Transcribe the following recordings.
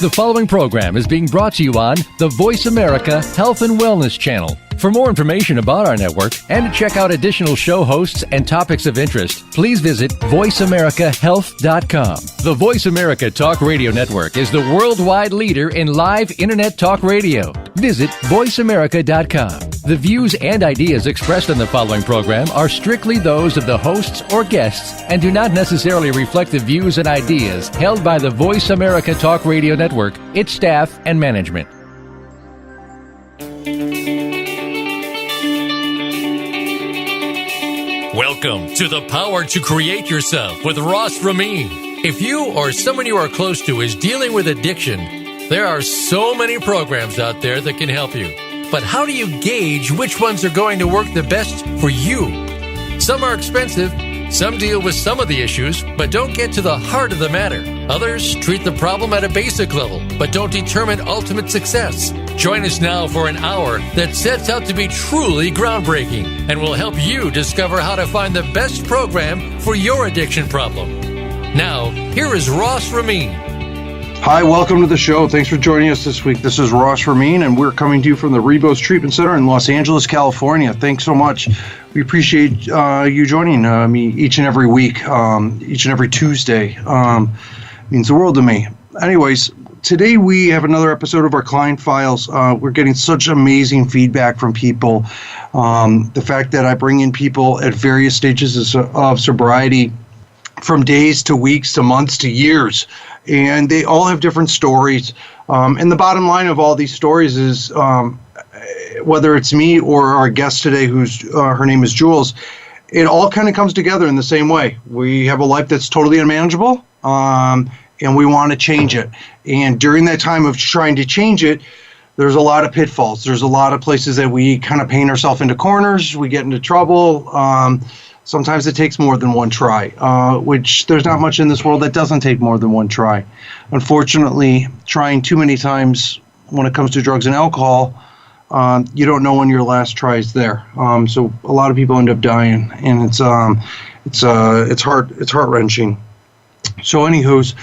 The following program is being brought to you on the Voice America Health and Wellness channel. For more information about our network and to check out additional show hosts and topics of interest, please visit voiceamericahealth.com. The Voice America Talk Radio Network is the worldwide leader in live Internet talk radio. Visit voiceamerica.com. The views and ideas expressed in the following program are strictly those of the hosts or guests and do not necessarily reflect the views and ideas held by the Voice America Talk Radio Network, its staff, and management. Welcome to The Power to Create Yourself with Ross Ramin. If you or someone you are close to is dealing with addiction, there are so many programs out there that can help you. But how do you gauge which ones are going to work the best for you? Some are expensive, some deal with some of the issues, but don't get to the heart of the matter. Others treat the problem at a basic level, but don't determine ultimate success. Join us now for an hour that sets out to be truly groundbreaking and will help you discover how to find the best program for your addiction problem. Now, here is Ross Ramin. Hi, welcome to the show. Thanks for joining us this week. This is Ross Ramin, and we're coming to you from the Rebos Treatment Center in Los Angeles, California. Thanks so much. We appreciate you joining me each and every week, each and every Tuesday. Means the world to me. Anyways, today we have another episode of our Client Files. We're getting such amazing feedback from people. The fact that I bring in people at various stages of sobriety, from days to weeks to months to years, and they all have different stories. And the bottom line of all these stories is, whether it's me or our guest today, who's her name is Jules, it all kind of comes together in the same way. We have a life that's totally unmanageable, and we want to change it. And during that time of trying to change it, there's a lot of pitfalls. There's a lot of places that we kind of paint ourselves into corners. We get into trouble. Sometimes it takes more than one try, which there's not much in this world that doesn't take more than one try. Unfortunately, trying too many times when it comes to drugs and alcohol, you don't know when your last try is there. So a lot of people end up dying, and it's heart-wrenching. So anywho's,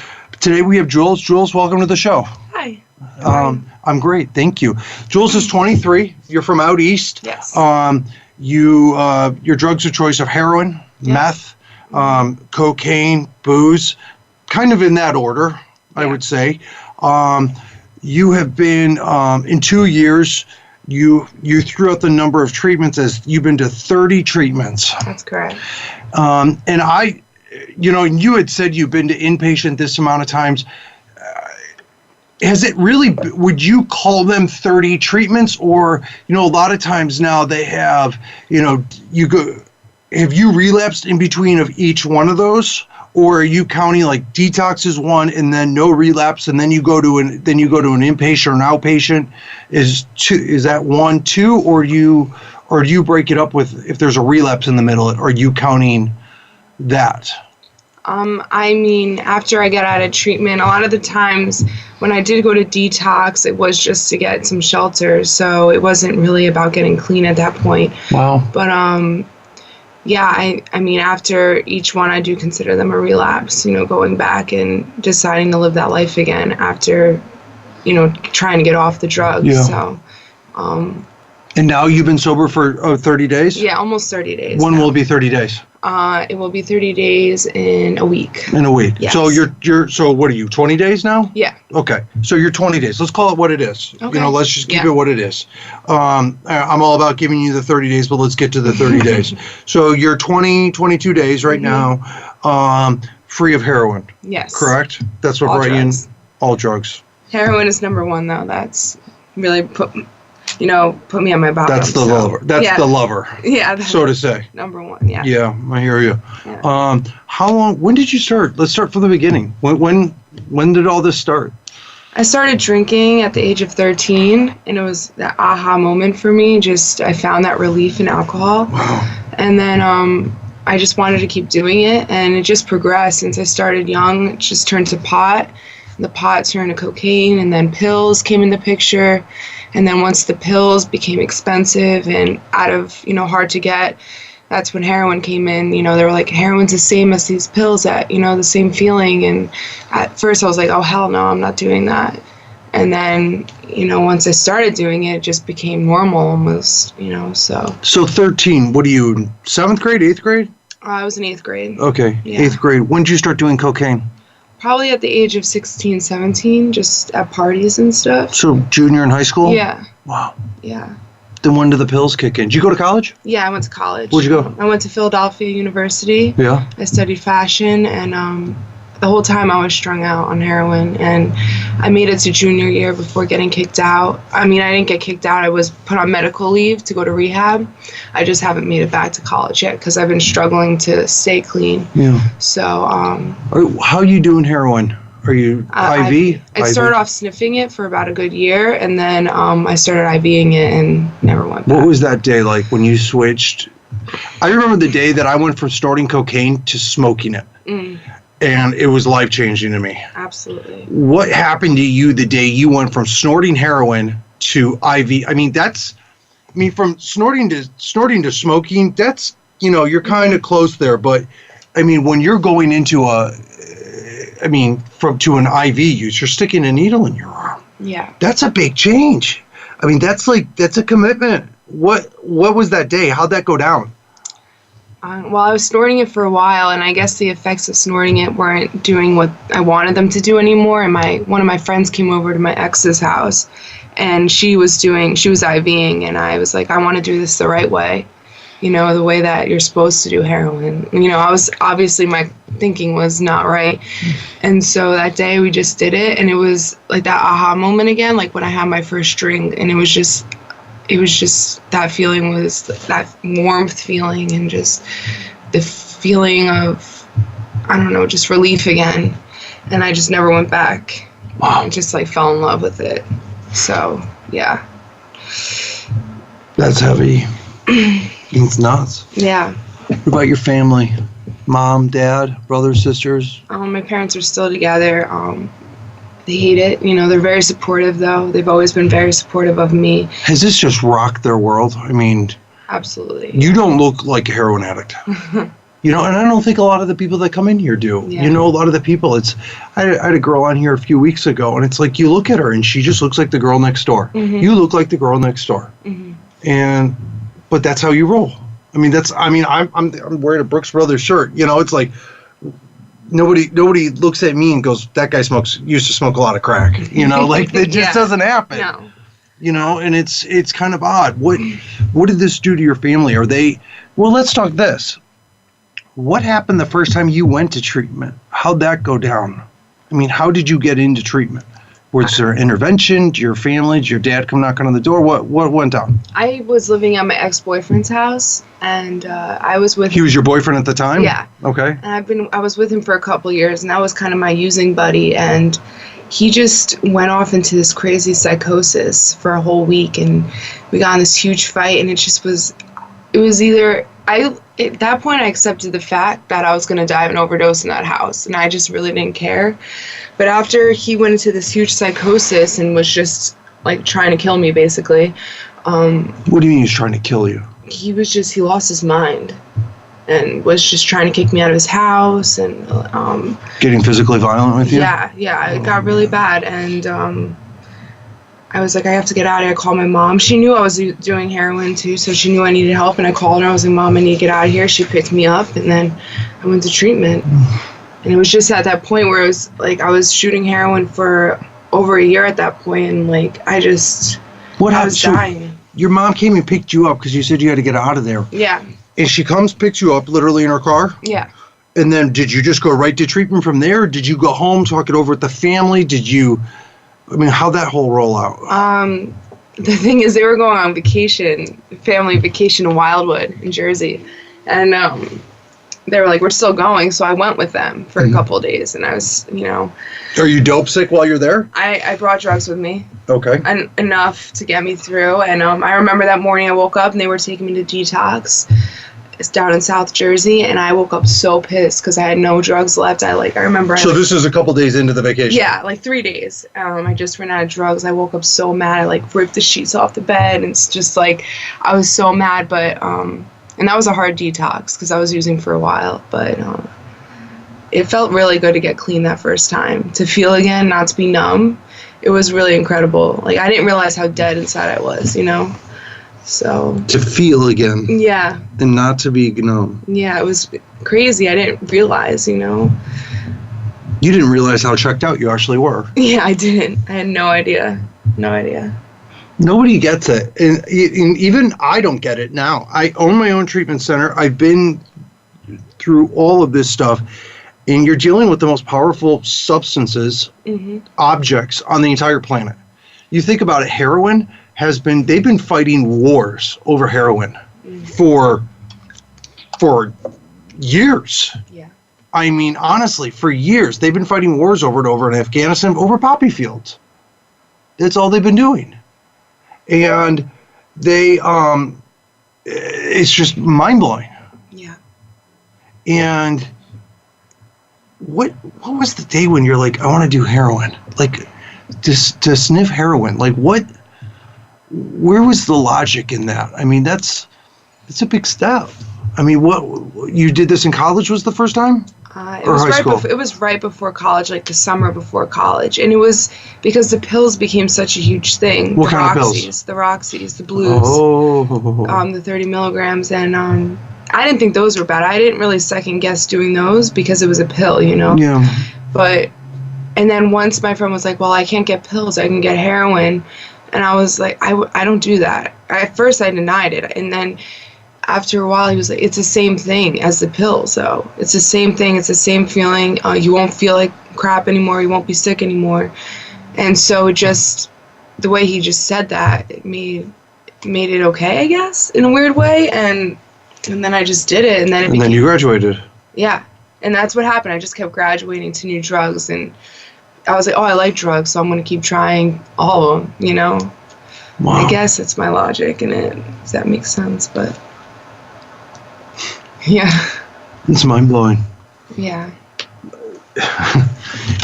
today we have Jules. Jules, welcome to the show. Hi. I'm great, thank you. Jules is 23. You're from out east. Yes. Your drugs of choice are heroin, meth, cocaine, booze, kind of in that order, I would say. You have been, in 2 years, you threw out the number of treatments as you've been to 30 treatments. That's correct. And you had said you've been to inpatient this amount of times. Has it really, would you call them 30 treatments? Or, a lot of times now they have, have you relapsed in between of each one of those? Or are you counting like detox is one and then no relapse, and then you go to an inpatient or an outpatient? Is that 1, 2, or do you break it up with, if there's a relapse in the middle, are you counting that? After I get out of treatment, a lot of the times when I did go to detox, it was just to get some shelter. So it wasn't really about getting clean at that point. Wow. But, after each one, I do consider them a relapse, going back and deciding to live that life again after, trying to get off the drugs. Yeah. So, and now you've been sober for 30 days? Yeah, almost 30 days. When will it be 30 days? It will be 30 days in a week. In a week. Yes. So so what are you, 20 days now? Yeah. Okay. So you're 20 days. Let's call it what it is. Okay. Let's just keep it what it is. I'm all about giving you the 30 days, but let's get to the 30 days. So you're 22 days right now, free of heroin. Yes. Correct? That's what brought you in. All drugs. Heroin is number one, though. That's really put me on my bottom. That's the lover. That's the lover. Yeah. So to say. Number one, yeah. Yeah, I hear you. Yeah. How long, when did you start? Let's start from the beginning. When did all this start? I started drinking at the age of 13, and it was that aha moment for me. I found that relief in alcohol. Wow. And then I just wanted to keep doing it, and it just progressed. Since I started young, it just turned to pot. The pot turned to cocaine, and then pills came in the picture. And then once the pills became expensive and hard to get, that's when heroin came in. You know, they were like, heroin's the same as these pills, that, you know, the same feeling. And at first I was like, oh, hell no, I'm not doing that. And then, you know, once I started doing it, it just became normal almost, you know, so. So 13, what are you, 7th grade, 8th grade? I was in 8th grade. Okay, Yeah. 8th grade. When did you start doing cocaine? Probably at the age of 16, 17, just at parties and stuff. So junior in high school? Yeah, Wow. yeah. Then when did the pills kick in? Did you go to college? Yeah, I went to college. Where'd you go? I went to Philadelphia University. Yeah. I studied fashion, and the whole time I was strung out on heroin, and I made it to junior year before getting kicked out. I mean, I didn't get kicked out. I was put on medical leave to go to rehab. I just haven't made it back to college yet because I've been struggling to stay clean. Yeah. So, How are you doing heroin? Are you IV? I started off sniffing it for about a good year, and then I started IVing it and never went back. What was that day like when you switched? I remember the day that I went from snorting cocaine to smoking it. And it was life-changing to me. Absolutely. What happened to you the day you went from snorting heroin to IV? I mean, from snorting to smoking, that's, you know, you're kind of close there. But, I mean, when you're going into to an IV use, you're sticking a needle in your arm. Yeah. That's a big change. I mean, that's a commitment. What was that day? How'd that go down? Well, I was snorting it for a while, and I guess the effects of snorting it weren't doing what I wanted them to do anymore. And one of my friends came over to my ex's house, and she was IVing, and I was like, I want to do this the right way, you know, the way that you're supposed to do heroin. You know, obviously my thinking was not right. And so that day we just did it, and it was like that aha moment again, like when I had my first drink, and it was just that feeling, was that warmth feeling, and just the feeling of, I don't know, just relief again. And I just never went back. Wow. I just like fell in love with it. So, yeah. That's heavy. It's nuts. Yeah. What about your family? Mom, dad, brothers, sisters? My parents are still together. They hate it. You know, they're very supportive, though. They've always been very supportive of me. Has this just rocked their world? I mean, Absolutely. you don't look like a heroin addict. You know, and I don't think a lot of the people that come in here do. Yeah. You know, a lot of the people, I had a girl on here a few weeks ago, and it's like you look at her, and she just looks like the girl next door. Mm-hmm. You look like the girl next door. Mm-hmm. But that's how you roll. I mean, I'm wearing a Brooks Brothers shirt. You know, it's like, nobody looks at me and goes, that guy used to smoke a lot of crack. You know, like it just doesn't happen. No. You know, and it's kind of odd. What did this do to your family? Well, let's talk this. What happened the first time you went to treatment? How'd that go down? I mean, how did you get into treatment? Was there intervention? Did your family, did your dad come knocking on the door? What went down? I was living at my ex-boyfriend's house, and I was with He was your boyfriend at the time? Yeah. Okay. And I was with him for a couple years, and that was kind of my using buddy, and he just went off into this crazy psychosis for a whole week, and we got in this huge fight, and it was either, at that point I accepted the fact that I was going to die of an overdose in that house, and I just really didn't care. But after he went into this huge psychosis and was just like trying to kill me, basically. What do you mean he's trying to kill you? He lost his mind and was just trying to kick me out of his house, and Getting physically violent with you? yeah, it got really bad, and I was like, I have to get out of here. I called my mom. She knew I was doing heroin too, so she knew I needed help, and I called her. I was like, Mom, I need to get out of here. She picked me up, and then I went to treatment. And it was just at that point where it was like I was shooting heroin for over a year at that point, and like I was dying. Your mom came and picked you up because you said you had to get out of there. Yeah. And she comes, picks you up literally in her car? Yeah. And then did you just go right to treatment from there? Did you go home, talk it over with the family? How'd that whole roll out? The thing is, they were going on family vacation in Wildwood, in Jersey. And they were like, we're still going. So I went with them for a couple of days, and I was, you know. Are you dope sick while you're there? I brought drugs with me. Okay. And enough to get me through. And I remember that morning I woke up and they were taking me to detox. It's down in South Jersey, and I woke up so pissed because I had no drugs left. I remember. So this is a couple days into the vacation? Yeah, like 3 days. I just ran out of drugs. I woke up so mad. I ripped the sheets off the bed, and it's just like I was so mad. But And that was a hard detox because I was using for a while, but it felt really good to get clean that first time. To feel again, not to be numb, it was really incredible. Like, I didn't realize how dead inside I was, you know? So. To feel again. Yeah. And not to be numb. Yeah, it was crazy. I didn't realize, you know? You didn't realize how checked out you actually were. Yeah, I didn't. I had no idea. No idea. Nobody gets it. And even I don't get it now. I own my own treatment center. I've been through all of this stuff. And you're dealing with the most powerful substances, objects on the entire planet. You think about it, heroin they've been fighting wars over heroin for years. Yeah. I mean, honestly, for years. They've been fighting wars over and over in Afghanistan over poppy fields. That's all they've been doing. And they, it's just mind-blowing. Yeah. And what was the day when you're like, I want to do heroin? Like, to sniff heroin? Like, where was the logic in that? I mean, it's a big step. I mean, you did this in college was the first time? It was right before college, like the summer before college. And it was because the pills became such a huge thing. What kind of pills? The Roxys, the Blues, the 30 milligrams. And I didn't think those were bad. I didn't really second guess doing those because it was a pill, you know? Yeah. And then once my friend was like, well, I can't get pills, I can get heroin. And I was like, I don't do that. At first I denied it. And then after a while he was like, it's the same thing as the pills, though. It's the same thing. It's the same feeling. You won't feel like crap anymore. You won't be sick anymore. And so the way he just said that, it made it okay, I guess, in a weird way. And then I just did it. And then you graduated. Yeah. And that's what happened. I just kept graduating to new drugs. And I was like, oh, I like drugs, so I'm going to keep trying all of them, you know? Wow. I guess it's my logic in it, if that makes sense, but yeah. It's mind-blowing. Yeah.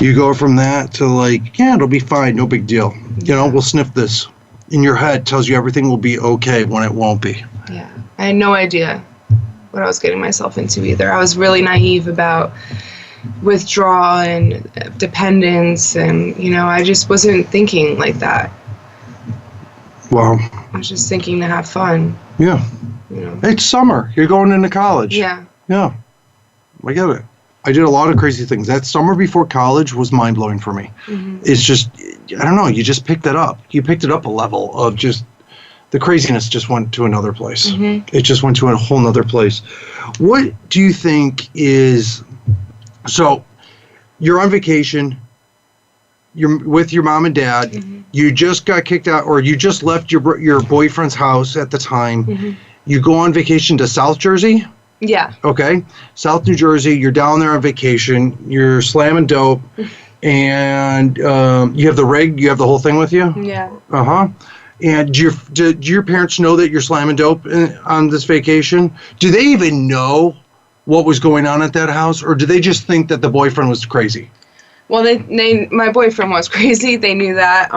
You go from that to like, yeah, it'll be fine, no big deal. You know, we'll sniff this. In your head tells you everything will be okay when it won't be. Yeah. I had no idea what I was getting myself into either. I was really naive about withdrawal and dependence, and, you know, I just wasn't thinking like that. Wow. I was just thinking to have fun. Yeah. You know. It's summer. You're going into college. Yeah. Yeah. I get it. I did a lot of crazy things. That summer before college was mind-blowing for me. Mm-hmm. It's just, I don't know, you just picked it up. You picked it up a level of just, the craziness just went to another place. Mm-hmm. It just went to a whole nother place. What do you think is, so you're on vacation, you're with your mom and dad, you just got kicked out, or you just left your boyfriend's house at the time, you go on vacation to South Jersey? Yeah. Okay. South New Jersey, you're down there on vacation, you're slamming dope, and you have the rig, you have the whole thing with you? Yeah. Uh-huh. And do your parents know that you're slamming dope on this vacation? Do they even know what was going on at that house, or do they just think that the boyfriend was crazy? Well, my boyfriend was crazy. They knew that.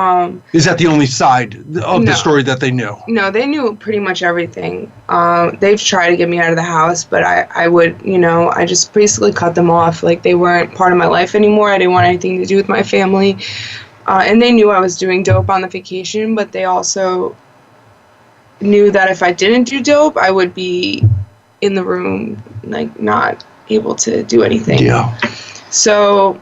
Is that the only side of the story that they knew? No, they knew pretty much everything. They've tried to get me out of the house, but I would, you know, I just basically cut them off. Like, they weren't part of my life anymore. I didn't want anything to do with my family. And they knew I was doing dope on the vacation, but they also knew that if I didn't do dope, I would be in the room, like, not able to do anything. Yeah. So,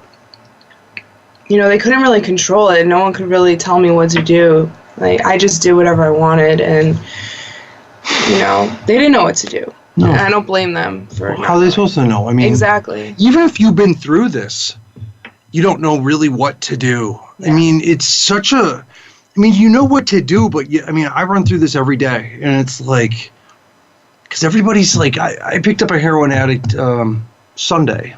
you know, they couldn't really control it. No one could really tell me what to do. Like, I just did whatever I wanted, and, you know, they didn't know what to do. No. And I don't blame them for how are they supposed to know? I mean, exactly. Even if you've been through this, you don't know really what to do. Yeah. I mean, it's such a, I mean, you know what to do, but I mean, I run through this every day, and it's like, because everybody's like, I picked up a heroin addict Sunday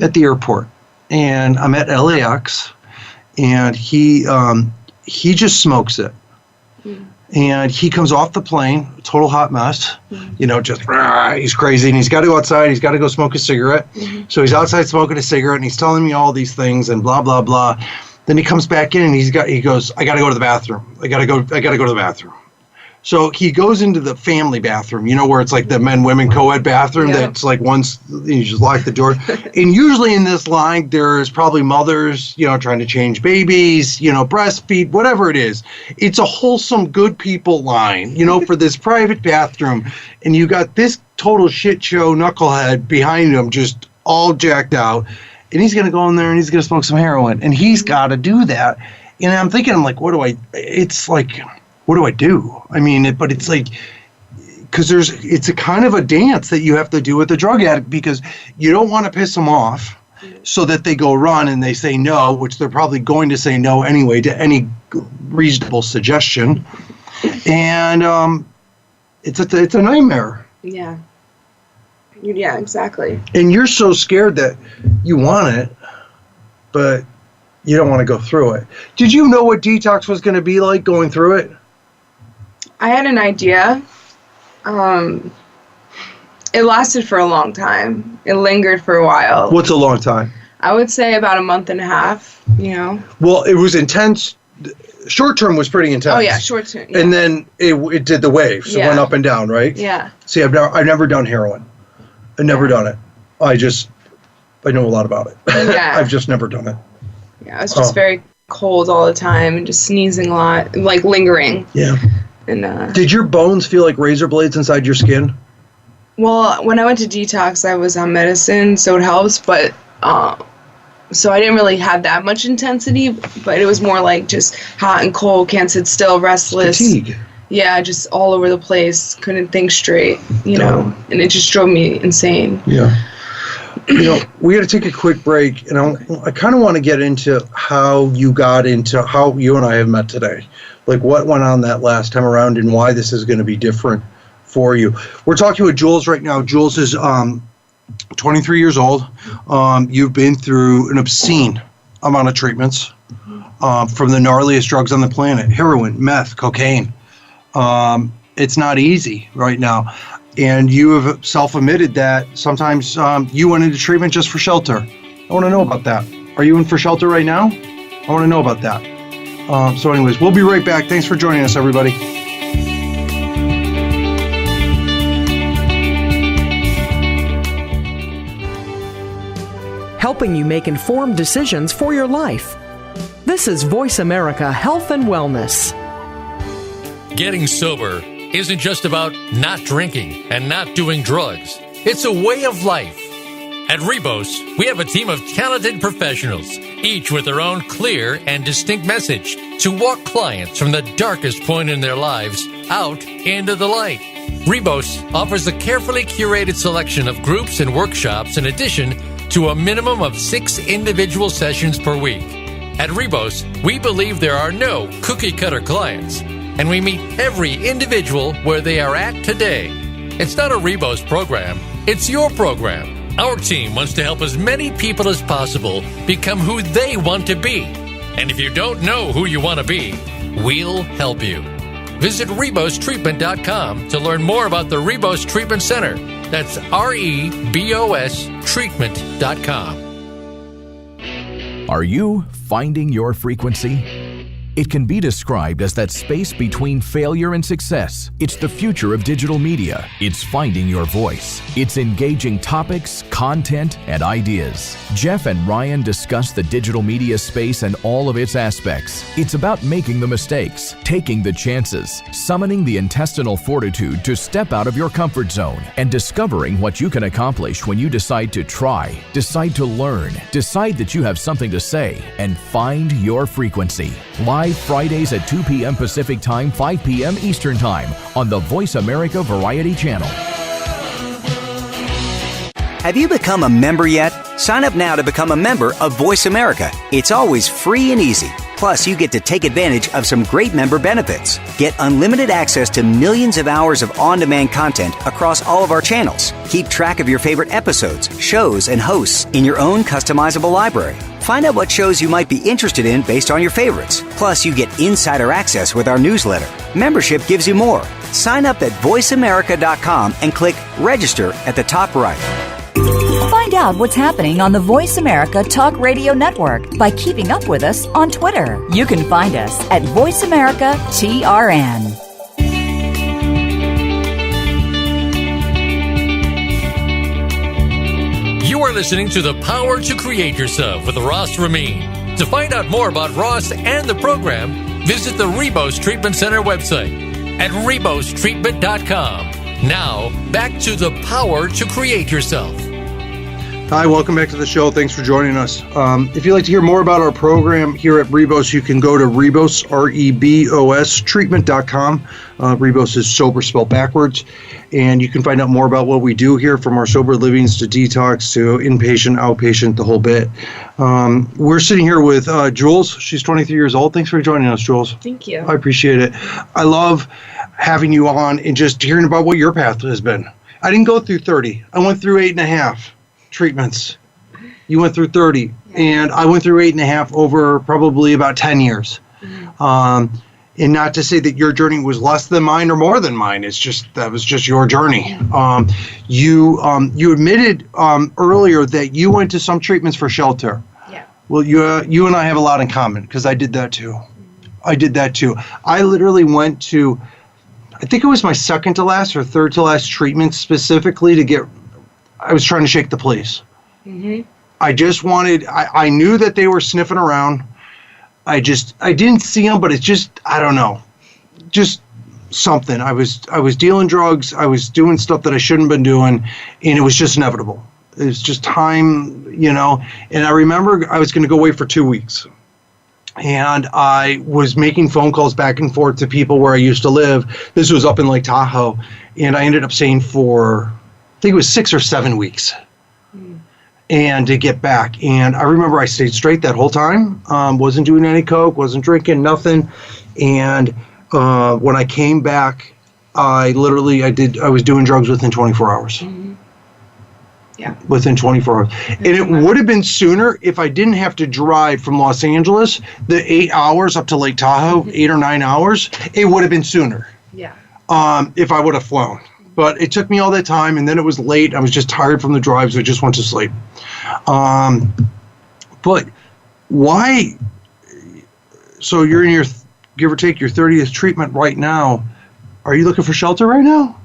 at the airport. And I'm at LAX, and he just smokes it. And he comes off the plane, total hot mess, you know, just, he's crazy, and he's got to go outside, he's got to go smoke a cigarette. So he's outside smoking a cigarette, and he's telling me all these things, and blah, blah, blah. Then he comes back in, and he goes, I got to go to the bathroom. I got to go to the bathroom. So he goes into the family bathroom, where it's like the men-women co-ed bathroom that's like once you just lock the door. And usually in this line, there's probably mothers, trying to change babies, breastfeed, whatever it is. It's a wholesome, good people line, for this private bathroom. And you got this total shit show knucklehead behind him, just all jacked out. And he's going to go in there and he's going to smoke some heroin. And he's got to do that. And I'm like, what do I do? I mean, but it's like, because it's a kind of a dance that you have to do with the drug addict, because you don't want to piss them off so that they go run and they say no, which they're probably going to say no anyway to any reasonable suggestion. And it's a nightmare. Yeah. Yeah, exactly. And you're so scared that you want it, but you don't want to go through it. Did you know what detox was going to be like going through it? I had an idea. It lasted for a long time. It lingered for a while. What's a long time? I would say about a month and a half, Well, it was intense. Short term was pretty intense. Oh, yeah, short term. Yeah. And then it did the waves. It went up and down, right? Yeah. See, I've never done heroin. I've never done it. I know a lot about it. Yeah. I've just never done it. Yeah, I was just very cold all the time and just sneezing a lot, like lingering. Yeah. And did your bones feel like razor blades inside your skin? Well, when I went to detox, I was on medicine, so it helps, but so I didn't really have that much intensity, but it was more like just hot and cold, can't sit still, restless. Fatigue. Yeah, just all over the place, couldn't think straight, and it just drove me insane. Yeah. We got to take a quick break, and I kind of want to get into how you and I have met today. Like what went on that last time around and why this is going to be different for you. We're talking with Jules right now. Jules is 23 years old. You've been through an obscene amount of treatments from the gnarliest drugs on the planet, heroin, meth, cocaine. It's not easy right now. And you have self-admitted that sometimes you went into treatment just for shelter. I want to know about that. Are you in for shelter right now? I want to know about that. So anyways, we'll be right back. Thanks for joining us, everybody. Helping you make informed decisions for your life. This is Voice America Health and Wellness. Getting sober isn't just about not drinking and not doing drugs. It's a way of life. At Rebos, we have a team of talented professionals, each with their own clear and distinct message to walk clients from the darkest point in their lives out into the light. Rebos offers a carefully curated selection of groups and workshops in addition to a minimum of 6 individual sessions per week. At Rebos, we believe there are no cookie-cutter clients, and we meet every individual where they are at today. It's not a Rebos program, it's your program. Our team wants to help as many people as possible become who they want to be. And if you don't know who you want to be, we'll help you. Visit RebosTreatment.com to learn more about the Rebos Treatment Center. That's REBOS Treatment.com. Are you finding your frequency? It can be described as that space between failure and success. It's the future of digital media. It's finding your voice. It's engaging topics, content, and ideas. Jeff and Ryan discuss the digital media space and all of its aspects. It's about making the mistakes, taking the chances, summoning the intestinal fortitude to step out of your comfort zone, and discovering what you can accomplish when you decide to try, decide to learn, decide that you have something to say, and find your frequency. Live Fridays at 2 p.m. Pacific Time, 5 p.m. Eastern Time on the Voice America Variety Channel. Have you become a member yet? Sign up now to become a member of Voice America. It's always free and easy. Plus, you get to take advantage of some great member benefits. Get unlimited access to millions of hours of on-demand content across all of our channels. Keep track of your favorite episodes, shows, and hosts in your own customizable library. Find out what shows you might be interested in based on your favorites. Plus, you get insider access with our newsletter. Membership gives you more. Sign up at voiceamerica.com and click Register at the top right. Find out what's happening on the Voice America Talk Radio Network by keeping up with us on Twitter. You can find us at Voice America TRN. are listening to The Power to Create Yourself with Ross Ramin. To find out more about Ross and the program, visit the Rebos Treatment Center website at rebostreatment.com. Now, back to The Power to Create Yourself. Hi, welcome back to the show. Thanks for joining us. If you'd like to hear more about our program here at Rebos, you can go to Rebos, REBOS, treatment.com. Rebos is sober spelled backwards. And you can find out more about what we do here, from our sober livings to detox to inpatient, outpatient, the whole bit. We're sitting here with Jules. She's 23 years old. Thanks for joining us, Jules. Thank you. I appreciate it. I love having you on and just hearing about what your path has been. I didn't go through 30. I went through 8.5 treatments. You went through 30, and I went through 8.5 over probably about 10 years. And not to say that your journey was less than mine or more than mine. It's just, that was just your journey. You admitted earlier that you went to some treatments for shelter. Yeah. Well, you and I have a lot in common, because I did that too. I literally went to, I think it was my second to last or third to last treatment, specifically I was trying to shake the police. I just wanted, I knew that they were sniffing around. I didn't see them, but it's just, I don't know, just something. I was dealing drugs. I was doing stuff that I shouldn't have been doing, and it was just inevitable. It was just time, And I remember I was going to go away for 2 weeks, and I was making phone calls back and forth to people where I used to live. This was up in Lake Tahoe, and I ended up staying for, I think it was 6 or 7 weeks. And to get back. And I remember I stayed straight that whole time. Wasn't doing any coke, wasn't drinking, nothing. And when I came back, I was doing drugs within 24 hours. Yeah. Within 24 hours. And it would have been sooner if I didn't have to drive from Los Angeles the 8 hours up to Lake Tahoe, 8 or 9 hours. It would have been sooner. Yeah. If I would have flown. But it took me all that time, and then it was late. I was just tired from the drive, so I just went to sleep. But why? So you're in your, give or take, your 30th treatment right now. Are you looking for shelter right now?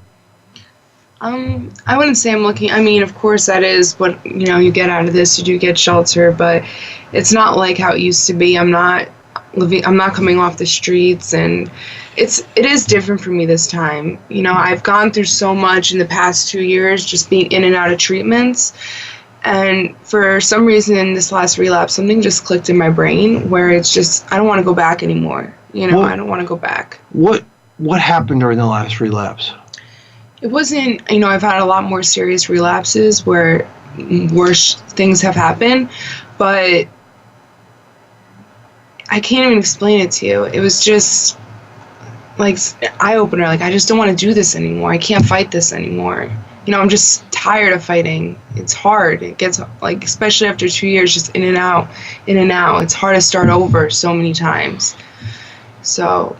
I wouldn't say I'm looking. I mean, of course, that is what you get out of this. You do get shelter, but it's not like how it used to be. I'm not coming off the streets, and it is different for me this time. I've gone through so much in the past 2 years, just being in and out of treatments. And for some reason, this last relapse, something just clicked in my brain where it's just, I don't want to go back anymore. I don't want to go back. What happened during the last relapse? It wasn't, I've had a lot more serious relapses where worse things have happened, but I can't even explain it to you. It was just like eye-opener. Like, I just don't want to do this anymore. I can't fight this anymore. I'm just tired of fighting. It's hard. It gets, like, especially after 2 years, just in and out. It's hard to start over so many times. So.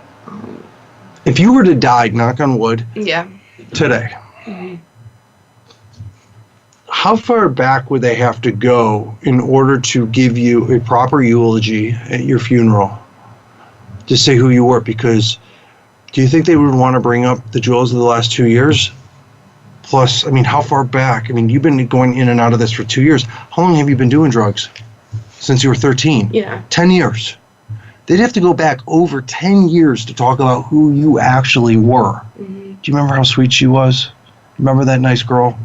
If you were to die, knock on wood. Yeah. Today. How far back would they have to go in order to give you a proper eulogy at your funeral to say who you were? Because do you think they would want to bring up the Jules of the last 2 years? Plus, how far back? You've been going in and out of this for 2 years. How long have you been doing drugs? Since you were 13? Yeah. 10 years. They'd have to go back over 10 years to talk about who you actually were. Do you remember how sweet she was? Remember that nice girl?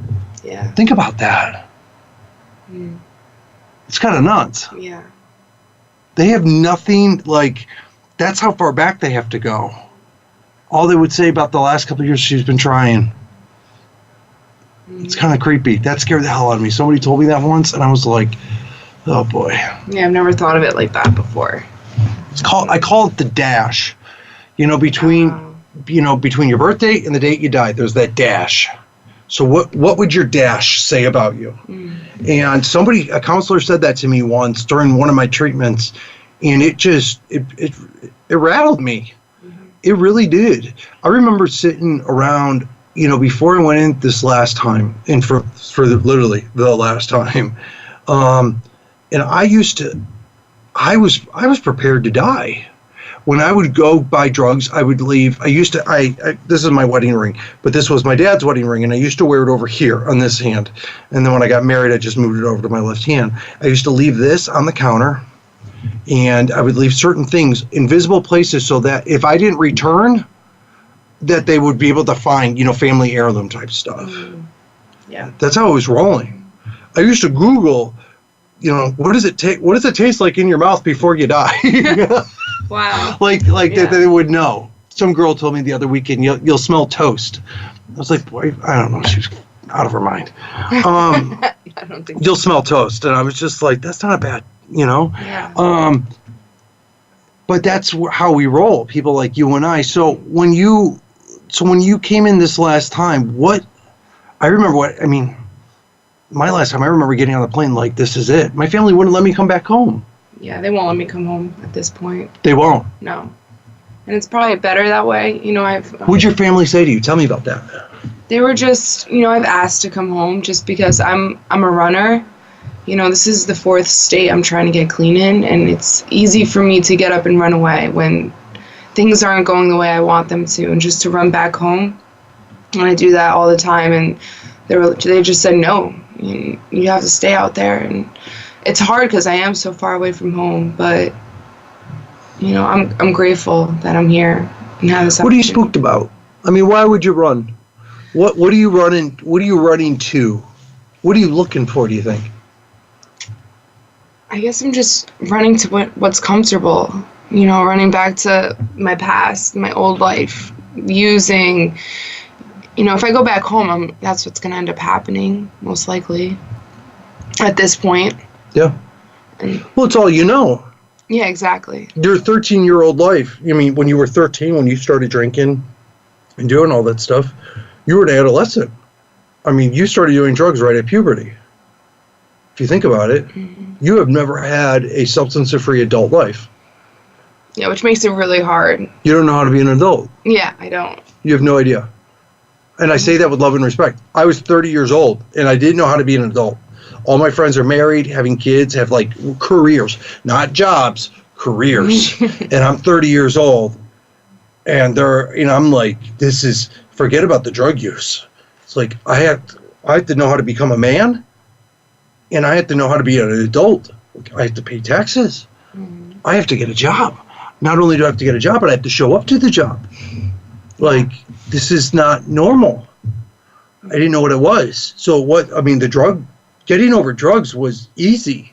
Yeah. Think about that. It's kind of nuts. Yeah. They have nothing, that's how far back they have to go. All they would say about the last couple of years, she's been trying. It's kind of creepy. That scared the hell out of me. Somebody told me that once, and I was like, oh boy. Yeah, I've never thought of it like that before. I call it the dash. Between your birthday and the date you died, there's that dash. So what would your dash say about you? And a counselor said that to me once during one of my treatments, and it rattled me. It really did. I remember sitting around, before I went in this last time, and for literally the last time, and I was prepared to die. when I would go buy drugs, I would leave. This is my wedding ring, but this was my dad's wedding ring, and I used to wear it over here on this hand. And then when I got married, I just moved it over to my left hand. I used to leave this on the counter, and I would leave certain things in visible places so that if I didn't return, that they would be able to find, family heirloom type stuff. Yeah. That's how I was rolling. I used to Google, what does it taste like in your mouth before you die? Wow. Like that they would know. Some girl told me the other weekend, you'll smell toast. I was like, boy, I don't know. She's out of her mind. I don't think You'll smell toast. And I was just like, that's not a bad, Yeah. But that's how we roll, people like you and I. So when you came in this last time, my last time, I remember getting on the plane like, this is it. My family wouldn't let me come back home. Yeah, they won't let me come home at this point. They won't. No. And it's probably better that way. What'd your family say to you? Tell me about that. They were just, I've asked to come home just because I'm a runner. This is the 4th state I'm trying to get clean in, and it's easy for me to get up and run away when things aren't going the way I want them to, and just to run back home. And I do that all the time, and they just said, no, you have to stay out there. And it's hard because I am so far away from home, but, I'm grateful that I'm here and have this opportunity. What are you spooked about? Why would you run? What are you running? What are you running to? What are you looking for, do you think? I guess I'm just running to what's comfortable, running back to my past, my old life, using, if I go back home, that's what's going to end up happening, most likely, at this point. Yeah. Well, it's all you know. Yeah, exactly. Your 13-year-old life, when you were 13, when you started drinking and doing all that stuff, you were an adolescent. You started doing drugs right at puberty. If you think about it, you have never had a substance-free adult life. Yeah, which makes it really hard. You don't know how to be an adult. Yeah, I don't. You have no idea. And I say that with love and respect. I was 30 years old, and I didn't know how to be an adult. All my friends are married, having kids, have careers, not jobs, careers. And I'm 30 years old, and I'm like, forget about the drug use. It's like I have to know how to become a man. And I have to know how to be an adult. I have to pay taxes. I have to get a job. Not only do I have to get a job, but I have to show up to the job. This is not normal. I didn't know what it was. So getting over drugs was easy.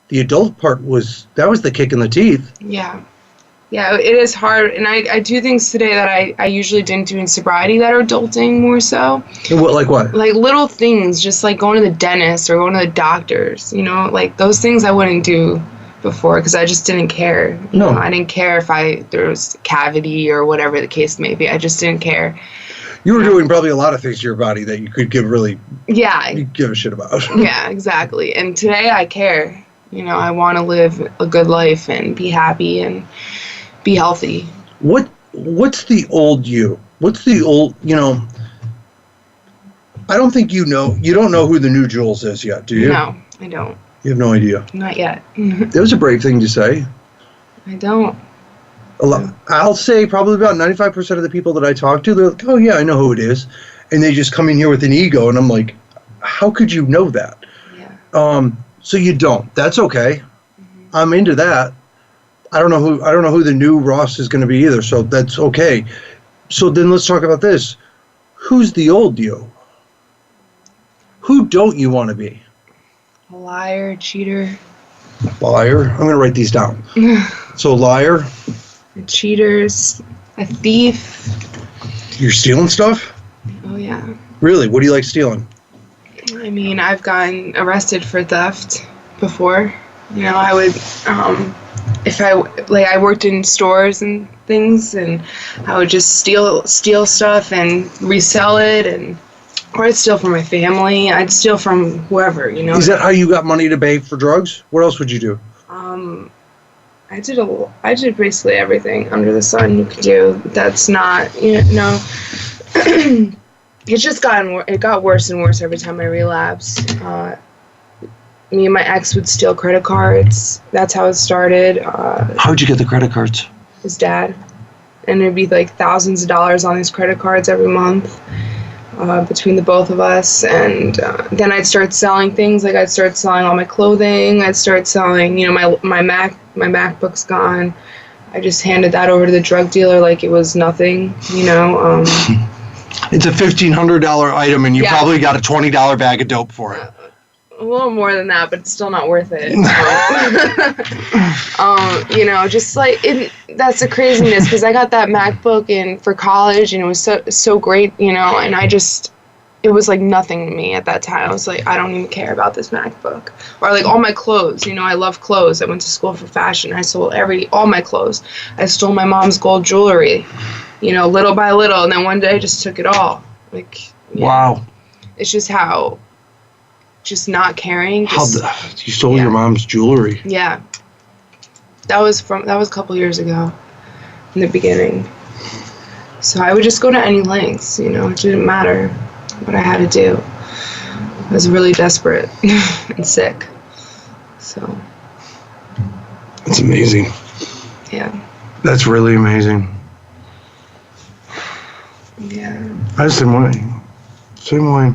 The adult part that was the kick in the teeth. Yeah. Yeah, it is hard. And I do things today that I usually didn't do in sobriety that are adulting more so. Like what? Like little things, just like going to the dentist or going to the doctors, those things I wouldn't do before because I just didn't care. I didn't care if there was cavity or whatever the case may be. I just didn't care. You were doing probably a lot of things to your body that you could give a shit about. Yeah, exactly. And today I care. I want to live a good life and be happy and be healthy. What's the old you? What's the old, I don't think you don't know who the new Jules is yet, do you? No, I don't. You have no idea? Not yet. That was a brave thing to say. I don't. I'll say probably about 95% of the people that I talk to, they're like, oh yeah, I know who it is. And they just come in here with an ego, and I'm like, how could you know that? Yeah. So you don't. That's okay. I'm into that. I don't know who the new Ross is going to be either, so that's okay. So then let's talk about this. Who's the old you? Who don't you want to be? A liar, cheater. Liar. I'm going to write these down. So liar. A cheaters. A thief. You're stealing stuff? Oh, yeah. Really? What do you like stealing? I've gotten arrested for theft before. I would, if I worked in stores and things, and I would just steal stuff and resell it, or I'd steal from my family. I'd steal from whoever, Is that how you got money to pay for drugs? What else would you do? I did basically everything under the sun you could do. That's not, it got worse and worse every time I relapsed. Me and my ex would steal credit cards. That's how it started. How'd you get the credit cards? his dad. And it'd be like thousands of dollars on these credit cards every month between the both of us. And then I'd start selling things. Like I'd start selling all my clothing. I'd start selling, you know, my MacBook's gone. I just handed that over to the drug dealer like it was nothing, you know. It's a $1,500 item, and you probably got a $20 bag of dope for it. A little more than that, but it's still not worth it. You know, just like that's the craziness, because I got that MacBook in for college, and it was so great, you know, and it was like nothing to me at that time. I was like, I don't even care about this MacBook. Or like all my clothes, you know, I love clothes. I went to school for fashion. I sold all my clothes. I stole my mom's gold jewelry, you know, little by little, and then one day I just took it all. Like, wow. It's just how, just not caring. You stole your mom's jewelry. Yeah. That was a couple years ago in the beginning. So I would just go to any lengths, you know, it didn't matter what I had to do. I was really desperate and sick. So. It's amazing. Yeah. That's really amazing. Yeah. I just same way.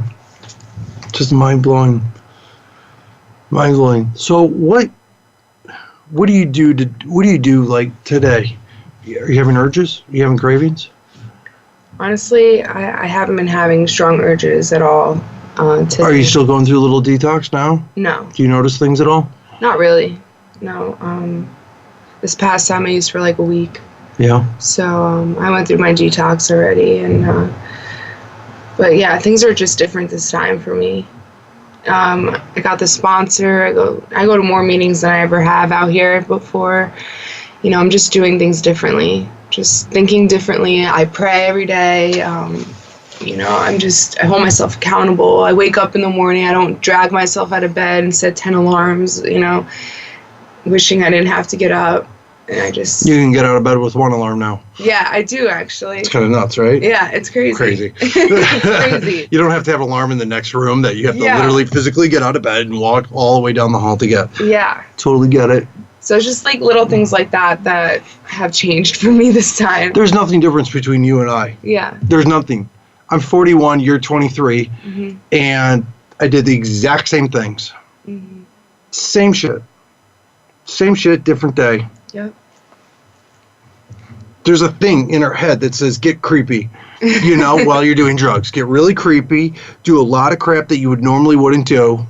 Just mind-blowing. Mind-blowing. So what do you do like today? Are you having urges? Are you having cravings? Honestly, I haven't been having strong urges at all today. Are you still going through a little detox now? No. Do you notice things at all? Not really. No. This past time I used for like a week. Yeah. So I went through my detox already, and but yeah, things are just different this time for me. I got the sponsor. I go to more meetings than I ever have out here before. You know, I'm just doing things differently, just thinking differently. I pray every day. You know, I hold myself accountable. I wake up in the morning. I don't drag myself out of bed and set 10 alarms, you know, wishing I didn't have to get up. And I just... You can get out of bed with one alarm now. Yeah, I do, actually. It's kind of nuts, right? Yeah, it's crazy. It's crazy. You don't have to have an alarm in the next room that you have to literally physically get out of bed and walk all the way down the hall to get. Yeah. Totally get it. So it's just like little things like that have changed for me this time. There's nothing different between you and I. Yeah. There's nothing. I'm 41, you're 23, and I did the exact same things. Mm-hmm. Same shit. Same shit, different day. Yep. There's a thing in our head that says get creepy, you know, while you're doing drugs. Get really creepy, do a lot of crap that you wouldn't do,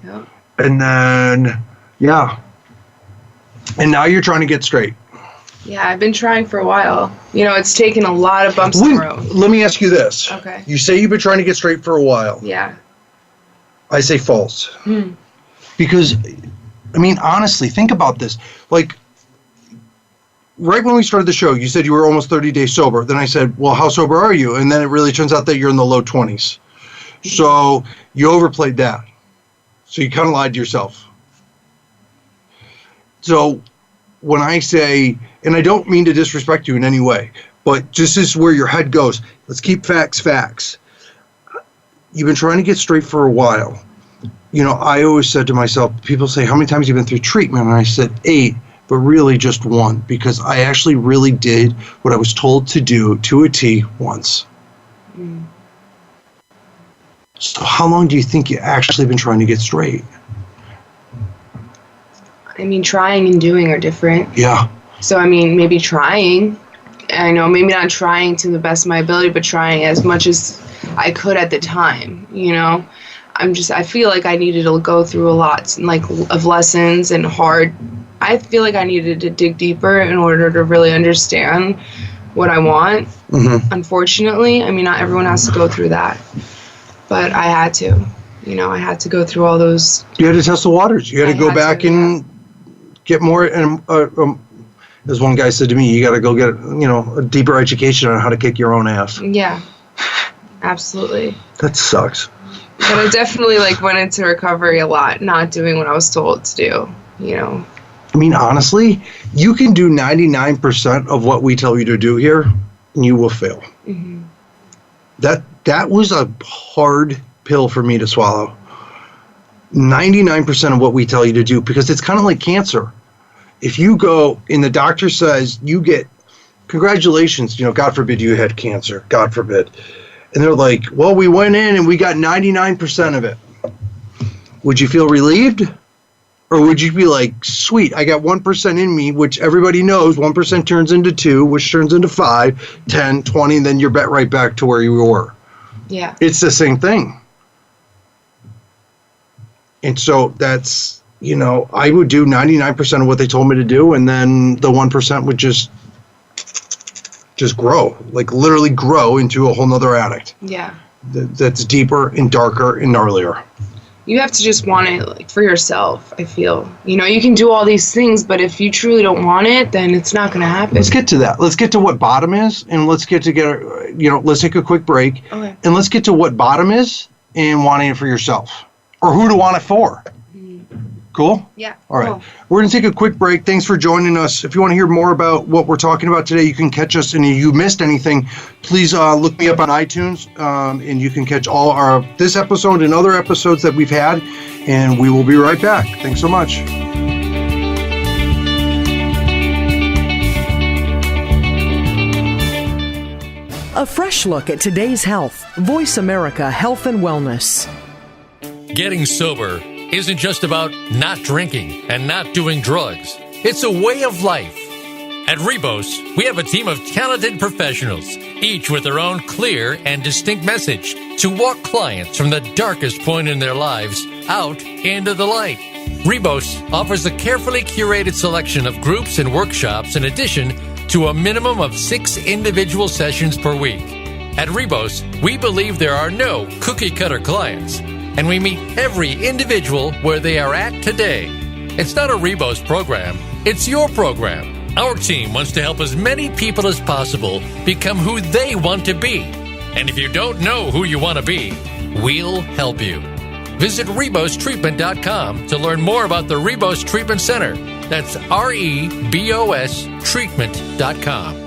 and then, and now you're trying to get straight. Yeah, I've been trying for a while. You know, it's taken a lot of bumps in the road. Let me ask you this. Okay. You say you've been trying to get straight for a while. Yeah. I say false. Because, I mean, honestly, think about this. Like, right when we started the show, you said you were almost 30 days sober. Then I said, well, how sober are you? And then it really turns out that you're in the low 20s. So you overplayed that. So you kind of lied to yourself. So when I say, and I don't mean to disrespect you in any way, but this is where your head goes. Let's keep facts. You've been trying to get straight for a while. You know, I always said to myself, people say, how many times have you been through treatment? And I said 8. But really just 1, because I actually really did what I was told to do to a T once. So how long do you think you actually been trying to get straight? I mean, trying and doing are different. Yeah. So, I mean, maybe trying. I know maybe not trying to the best of my ability, but trying as much as I could at the time, you know? I feel like I needed to go through a lot, like, of lessons and I feel like I needed to dig deeper in order to really understand what I want. Unfortunately, I mean, not everyone has to go through that, but I had to. You know, I had to go through all those. You had to test the waters. You had to go back and get more. And as one guy said to me, you got to go get, you know, a deeper education on how to kick your own ass. Yeah, absolutely. That sucks. But I definitely went into recovery a lot, not doing what I was told to do. You know. I mean, honestly, you can do 99% of what we tell you to do here, and you will fail. That was a hard pill for me to swallow. 99% of what we tell you to do, because it's kind of like cancer. If you go and the doctor says you get congratulations, God forbid you had cancer, God forbid. And they're like, well, we went in and we got 99% of it. Would you feel relieved? Or would you be like, sweet, I got 1% in me, which everybody knows 1% turns into 2, which turns into 5, 10, 20, and then you're right back to where you were. Yeah. It's the same thing. And so that's, I would do 99% of what they told me to do, and then the 1% would just grow, like literally grow into a whole nother addict. Yeah. That's deeper and darker and gnarlier. You have to just want it, like, for yourself, I feel. You can do all these things, but if you truly don't want it, then it's not going to happen. Let's get to that. Let's get to what bottom is, and let's let's take a quick break. Okay. And let's get to what bottom is and wanting it for yourself, or who to want it for. Cool? Yeah. All right. Cool. We're going to take a quick break. Thanks for joining us. If you want to hear more about what we're talking about today, you can catch us. And if you missed anything, please look me up on iTunes, and you can catch all this episode and other episodes that we've had. And we will be right back. Thanks so much. A fresh look at today's health. Voice America Health and Wellness. Getting sober isn't just about not drinking and not doing drugs. It's a way of life. At Rebos, we have a team of talented professionals, each with their own clear and distinct message to walk clients from the darkest point in their lives out into the light. Rebos offers a carefully curated selection of groups and workshops in addition to a minimum of 6 individual sessions per week. At Rebos, we believe there are no cookie-cutter clients, and we meet every individual where they are at today. It's not a Rebos program, it's your program. Our team wants to help as many people as possible become who they want to be. And if you don't know who you want to be, we'll help you. Visit RebosTreatment.com to learn more about the Rebos Treatment Center. That's REBOS Treatment.com.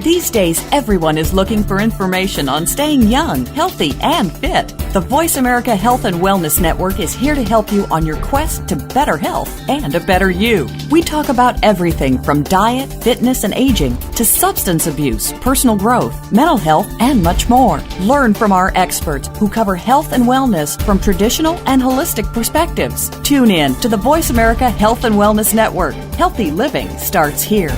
These days, everyone is looking for information on staying young, healthy, and fit. The Voice America Health and Wellness Network is here to help you on your quest to better health and a better you. We talk about everything from diet, fitness, and aging to substance abuse, personal growth, mental health, and much more. Learn from our experts who cover health and wellness from traditional and holistic perspectives. Tune in to the Voice America Health and Wellness Network. Healthy living starts here.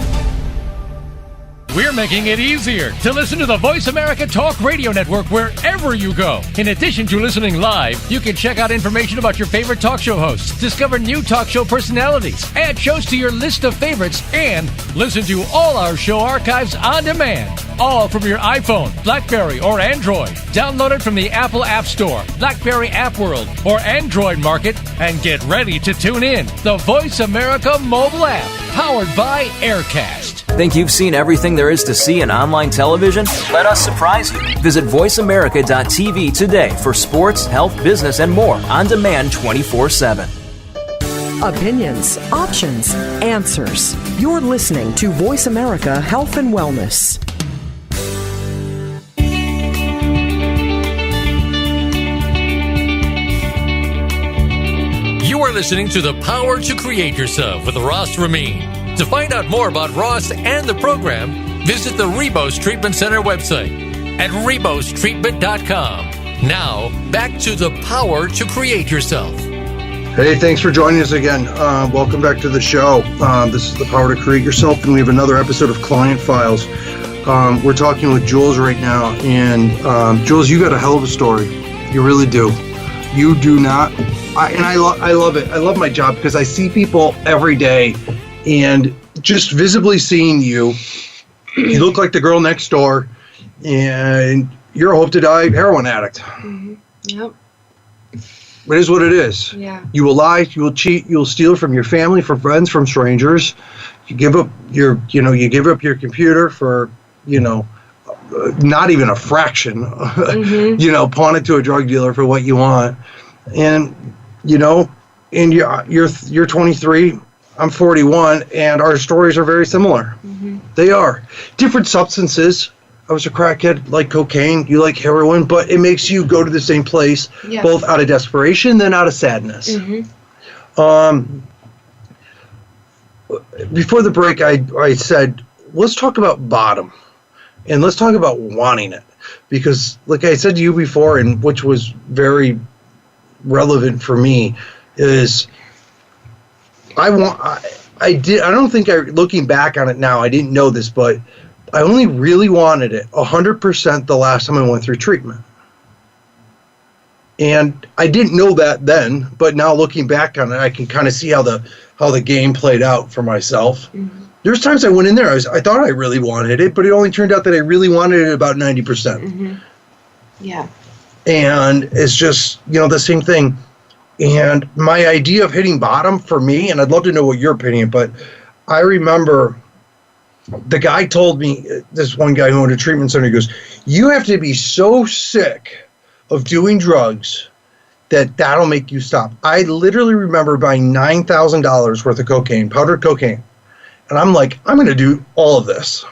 We're making it easier to listen to the Voice America Talk Radio Network wherever you go. In addition to listening live, you can check out information about your favorite talk show hosts, discover new talk show personalities, add shows to your list of favorites, and listen to all our show archives on demand. All from your iPhone, BlackBerry, or Android. Download it from the Apple App Store, BlackBerry App World, or Android Market, and get ready to tune in. The Voice America mobile app, powered by Aircast. Think you've seen everything there is to see in online television? Let us surprise you. Visit voiceamerica.tv today for sports, health, business, and more on demand 24/7. Opinions, options, answers. You're listening to Voice America Health and Wellness. You are listening to The Power to Create Yourself with Ross Ramin. To find out more about Ross and the program, visit the Rebos Treatment Center website at RebosTreatment.com. Now, back to The Power to Create Yourself. Hey, thanks for joining us again. Welcome back to the show. This is The Power to Create Yourself, and we have another episode of Client Files. We're talking with Jules right now, and Jules, you got a hell of a story. You really do. You do not. I love it. I love my job because I see people every day, and just visibly seeing you, you look like the girl next door, and you're a hope to die heroin addict. Mm-hmm. Yep. It is what it is. Yeah. You will lie, you will cheat, you will steal from your family, from friends, from strangers. You give up your computer for, not even a fraction. Mm-hmm. Pawn it to a drug dealer for what you want. And, and you're 23, I'm 41, and our stories are very similar. Mm-hmm. They are. Different substances. I was a crackhead, like cocaine, you like heroin, but it makes you go to the same place, yes. both out of desperation, then out of sadness. Mm-hmm. Before the break, I said, let's talk about bottom, and let's talk about wanting it, because like I said to you before, and which was very relevant for me, is I don't think looking back on it now, I didn't know this, but I only really wanted it 100% the last time I went through treatment. And I didn't know that then, but now looking back on it, I can kind of see how the game played out for myself. Mm-hmm. There's times I went in there, I thought I really wanted it, but it only turned out that I really wanted it about 90%. Mm-hmm. Yeah. And it's just, the same thing. And my idea of hitting bottom for me, and I'd love to know what your opinion, but I remember the guy told me, this one guy who owned a treatment center, he goes, you have to be so sick of doing drugs that'll make you stop. I literally remember buying $9,000 worth of cocaine, powdered cocaine. And I'm like, I'm going to do all of this.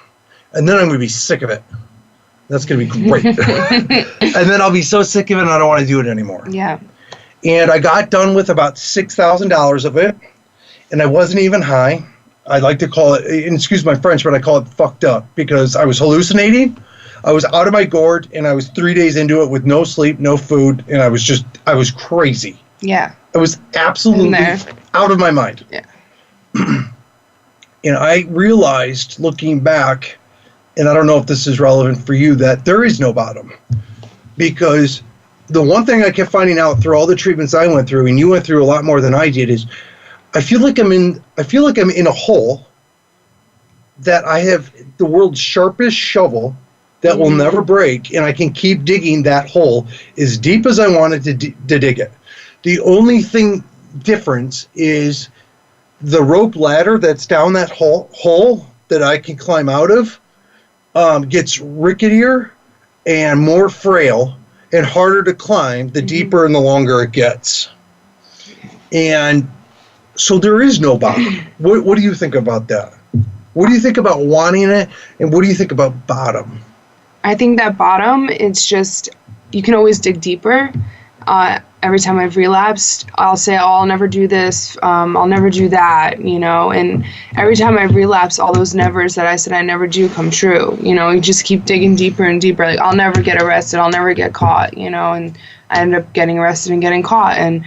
And then I'm going to be sick of it. That's going to be great. And then I'll be so sick of it and I don't want to do it anymore. Yeah. And I got done with about $6,000 of it. And I wasn't even high. I like to call it, and excuse my French, but I call it fucked up, because I was hallucinating. I was out of my gourd, and I was 3 days into it with no sleep, no food, and I was crazy. Yeah. I was absolutely out of my mind. Yeah. And I realized, looking back, and I don't know if this is relevant for you, that there is no bottom. Because the one thing I kept finding out through all the treatments I went through, and you went through a lot more than I did, is I feel like I'm in a hole that I have the world's sharpest shovel that will never break, and I can keep digging that hole as deep as I wanted to dig it. The only difference is the rope ladder that's down that hole that I can climb out of gets ricketier and more frail and harder to climb the deeper and the longer it gets. And so there is no bottom. What do you think about that? What do you think about wanting it, and what do you think about bottom? I think that bottom, it's just, you can always dig deeper. Every time I've relapsed, I'll say, oh, I'll never do this, I'll never do that, and every time I've relapsed, all those nevers that I said I never do come true. You just keep digging deeper and deeper. Like, I'll never get arrested, I'll never get caught, and I end up getting arrested and getting caught. And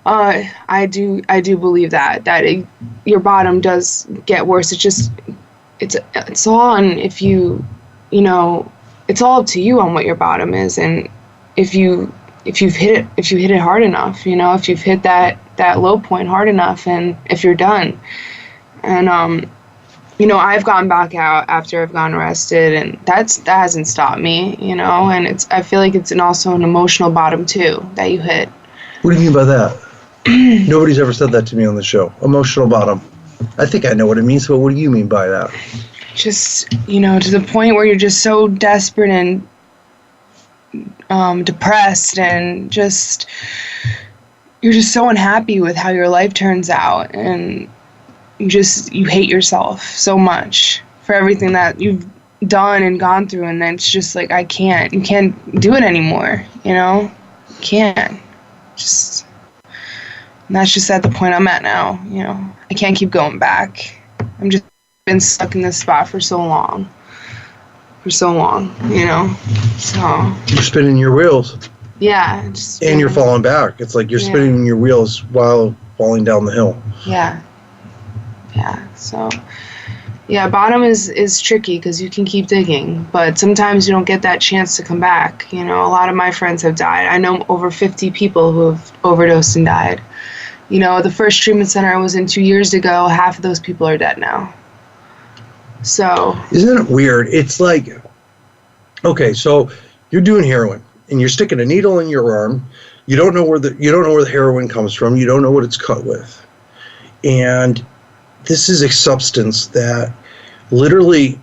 I do believe that your bottom does get worse. It's all on if you it's all up to you on what your bottom is, and if you hit it hard enough, if you've hit that low point hard enough, and if you're done. And I've gone back out after I've gotten arrested, and that hasn't stopped me, and I feel like it's also an emotional bottom too that you hit. What do you mean by that? Nobody's ever said that to me on the show. Emotional bottom. I think I know what it means, but what do you mean by that? Just, to the point where you're just so desperate and depressed, and you're just so unhappy with how your life turns out, and you hate yourself so much for everything that you've done and gone through, and then it's just like, you can't do it anymore, you can't. And that's just at the point I'm at now, I can't keep going back. I'm just been stuck in this spot for so long, so. You're spinning your wheels. Yeah. And you're falling back. It's like you're spinning your wheels while falling down the hill. Yeah. Yeah. So, bottom is tricky because you can keep digging, but sometimes you don't get that chance to come back. A lot of my friends have died. I know over 50 people who have overdosed and died. The first treatment center I was in 2 years ago, half of those people are dead now. So. Isn't it weird? It's like, okay, so you're doing heroin and you're sticking a needle in your arm. You don't know where the heroin comes from. You don't know what it's cut with. And this is a substance that literally,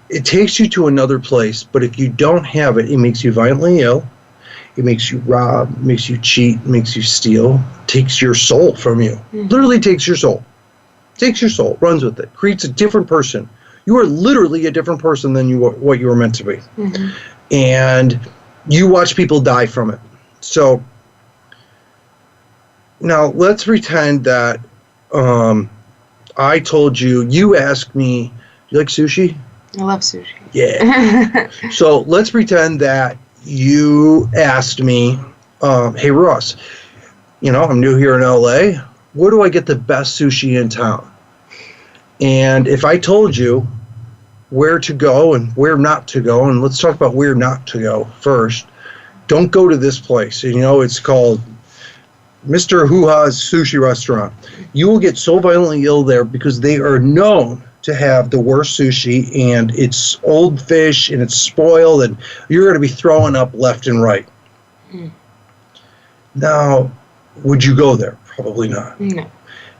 it takes you to another place, but if you don't have it, it makes you violently ill. It makes you rob, makes you cheat, makes you steal, takes your soul from you. Mm-hmm. Literally takes your soul. Takes your soul, runs with it, creates a different person. You are literally a different person than what you were meant to be. Mm-hmm. And you watch people die from it. So now let's pretend that I told you asked me You like sushi? I love sushi. Yeah. So let's pretend that you asked me, hey, Ross, I'm new here in LA. Where do I get the best sushi in town? And if I told you where to go and where not to go, and let's talk about where not to go first. Don't go to this place. It's called Mr. Hoo-Ha's Sushi Restaurant. You will get so violently ill there because they are known to have the worst sushi, and it's old fish and it's spoiled, and you're going to be throwing up left and right. Now, would you go there? Probably not. No.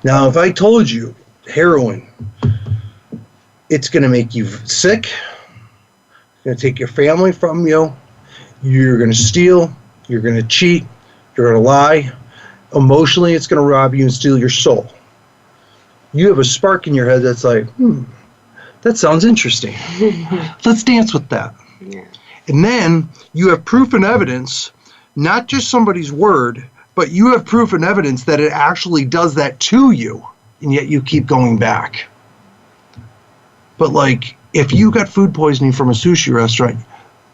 Now, if I told you heroin, it's going to make you sick, it's going to take your family from you, you're going to steal, you're going to cheat, you're going to lie, emotionally it's going to rob you and steal your soul. You have a spark in your head that's like, that sounds interesting. Let's dance with that. Yeah. And then you have proof and evidence, not just somebody's word, but you have proof and evidence that it actually does that to you, and yet you keep going back. But like, if you got food poisoning from a sushi restaurant,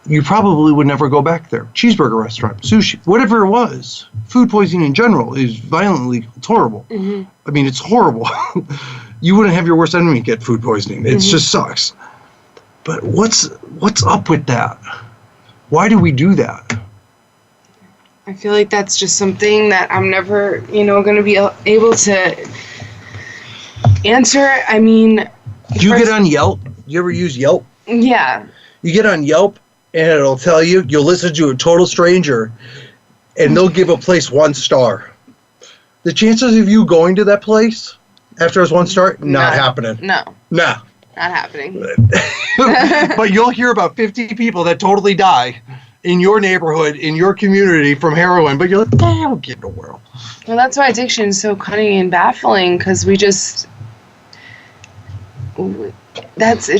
you probably would never go back there. Cheeseburger restaurant, sushi, whatever it was. Food poisoning in general is violently, it's horrible. Mm-hmm. I mean, it's horrible. You wouldn't have your worst enemy get food poisoning. It just sucks. But what's up with that? Why do we do that? I feel like that's just something that I'm never, going to be able to answer. I mean... Do you get on Yelp? You ever use Yelp? Yeah. You get on Yelp, and it'll tell you'll listen to a total stranger, and they'll give a place 1 star. The chances of you going to that place after it's 1 star, not happening. No. Nah. Not happening. But you'll hear about 50 people that totally die in your neighborhood, in your community from heroin, but you're like, I don't get in the world. Well, that's why addiction is so cunning and baffling, because it's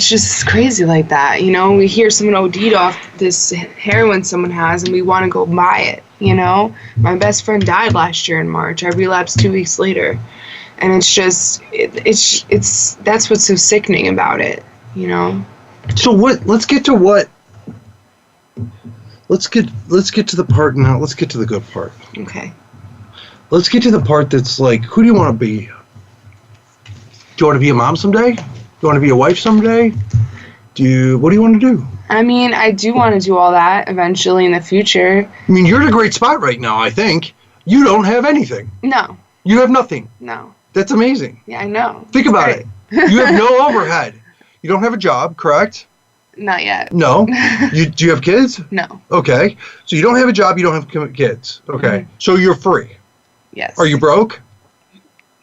just crazy like that, we hear someone OD'd off this heroin someone has and we want to go buy it, my best friend died last year in March. I relapsed 2 weeks later, and it's just that's what's so sickening about it, So let's get to the part now. Let's get to the good part. Okay. Let's get to the part that's like, who do you want to be? Do you want to be a mom someday? Do you want to be a wife someday? What do you want to do? I mean, I do want to do all that eventually in the future. I mean, you're in a great spot right now, I think. You don't have anything. No. You have nothing. No. That's amazing. Yeah, I know. Think about it. You have no overhead. You don't have a job, correct? Not yet. No. Do you have kids? No. Okay. So you don't have a job, you don't have kids. Okay. Mm-hmm. So you're free. Yes. Are you broke?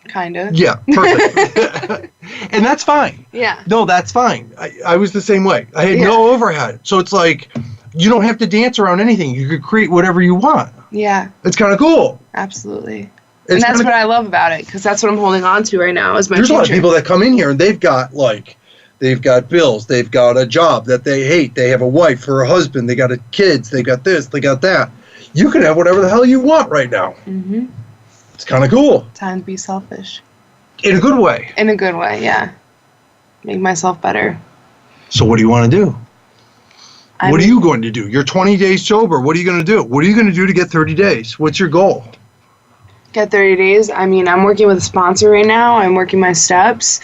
Kind of. Yeah, perfect. And that's fine. Yeah. No, that's fine. I was the same way. I had no overhead. So it's like, you don't have to dance around anything. You could create whatever you want. Yeah. It's kind of cool. Absolutely. And that's what I love about it, because that's what I'm holding on to right now is my There's future. A lot of people that come in here and they've got bills, they've got a job that they hate, they have a wife or a husband, they got kids, they got this, they got that. You can have whatever the hell you want right now. Mm-hmm. It's kind of cool. Time to be selfish. In a good way. In a good way, yeah. Make myself better. So what do you want to do? What are you going to do? You're 20 days sober. What are you going to do? What are you going to do to get 30 days? What's your goal? Get 30 days. I mean, I'm working with a sponsor right now. I'm working my steps.